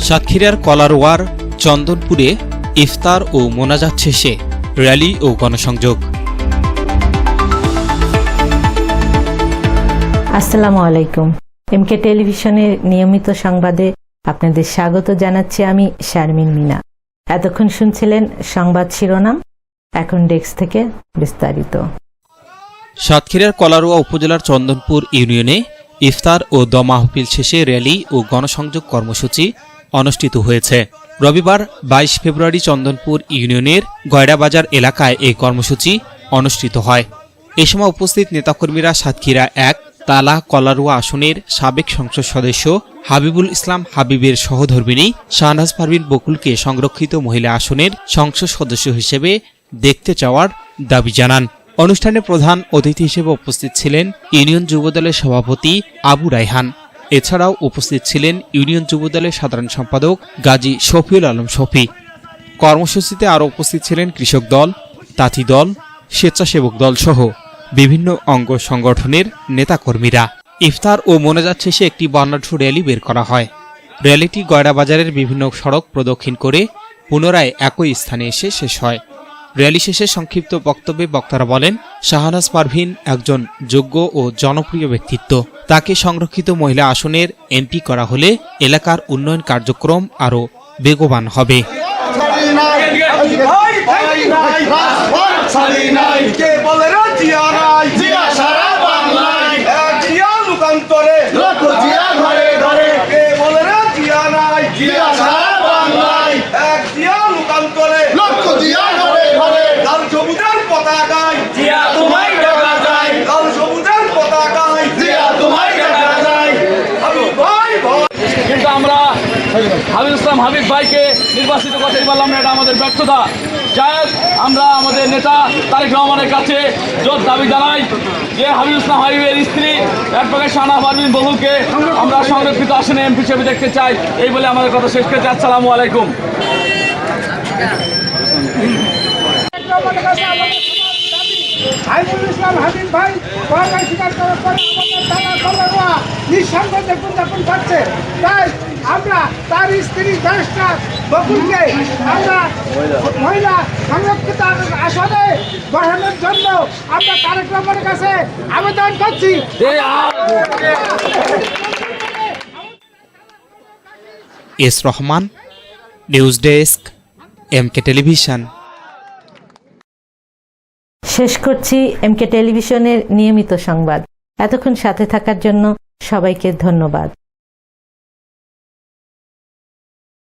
সাতক্ষীরার কলারোয়ার চন্দনপুরে ইফতার ও মোনাজাত শেষে র্যালি ও গণসংযোগ। আসসালামু আলাইকুম। এমকে টেলিভিশনের নিয়মিত সংবাদে আপনাদের স্বাগত জানাচ্ছি আমি শারমিন মিনা। এতক্ষণ শুনছিলেন সংবাদ শিরোনাম, এখন ডেস্ক থেকে বিস্তারিত। সাতক্ষীরার কলারোয়া উপজেলার চন্দনপুর ইউনিয়নে ইফতার ও দোয়া মাহফিল শেষে র্যালি ও গণসংযোগ কর্মসূচি অনুষ্ঠিত হয়েছে। রবিবার 22 ফেব্রুয়ারি চন্দনপুর ইউনিয়নের গয়ড়াবাজার এলাকায় এই কর্মসূচি অনুষ্ঠিত হয়। এ সময় উপস্থিত নেতাকর্মীরা সাতক্ষীরা 1 তালা কলারোয়া আসনের সাবেক সংসদ সদস্য হাবিবুল ইসলাম হাবিবের সহধর্মিণী শাহনাজ পারভিন বকুলকে সংরক্ষিত মহিলা আসনের সংসদ সদস্য হিসেবে দেখতে চাওয়ার দাবি জানান। অনুষ্ঠানে প্রধান অতিথি হিসেবে উপস্থিত ছিলেন ইউনিয়ন যুবদলের সভাপতি আবু রায়হান। এছাড়াও উপস্থিত ছিলেন ইউনিয়ন যুবদলের সাধারণ সম্পাদক গাজী শফিউল আলম শফি। কর্মসূচিতে আরও উপস্থিত ছিলেন কৃষক দল, তাঁতি দল, স্বেচ্ছাসেবক দল সহ বিভিন্ন অঙ্গ সংগঠনের নেতাকর্মীরা। ইফতার ও মোনাজাত শেষে একটি বর্ণাঢ্য র্যালি বের করা হয়। র্যালিটি গয়ড়াবাজারের বিভিন্ন সড়ক প্রদক্ষিণ করে পুনরায় একই স্থানে এসে শেষ হয়। র্যালি শেষে সংক্ষিপ্ত বক্তব্যে বক্তারা বলেন, শাহনাজ পারভিন একজন যোগ্য ও জনপ্রিয় ব্যক্তিত্ব। তাকে সংরক্ষিত মহিলা আসনের এমপি করা হলে এলাকার উন্নয়ন কার্যক্রম আরও বেগবান হবে। কিন্তু আমরা হাবিব ইসলাম হাবিব ভাইকে নির্বাচিত করতে পারলাম না, এটা আমাদের ব্যর্থতা। যাই হোক, আমরা আমাদের নেতা তারেক রহমানের কাছে জোর দাবি জানাই যে হাবিব ইসলাম হাবিবের স্ত্রী অ্যাডভোকেট শাহনাজ পারভিন বকুলকে আমরা সংরক্ষিত আসনে এমপি হিসেবে দেখতে চাই। এই বলে আমাদের কথা শেষ করছি। আসসালামু আলাইকুম। হাবিবুল ইসলাম হাবিব ভাই সরকার স্বীকার করার পরে আমাদের থানা কলারোয়া নিঃসন্দেহে জীবনযাপন করছে। তাই আমরা তার স্ত্রী ব্যারিস্টার বকুলকে আমরা মহিলা সংরক্ষিত আসনে বসানোর জন্য আমরা তারেক রহমানের কাছে আবেদন করছি। S Rahman, news desk, MK television. শেষ করছি এমকে টেলিভিশনের নিয়মিত সংবাদ। এতক্ষণ সাথে থাকার জন্য সবাইকে ধন্যবাদ।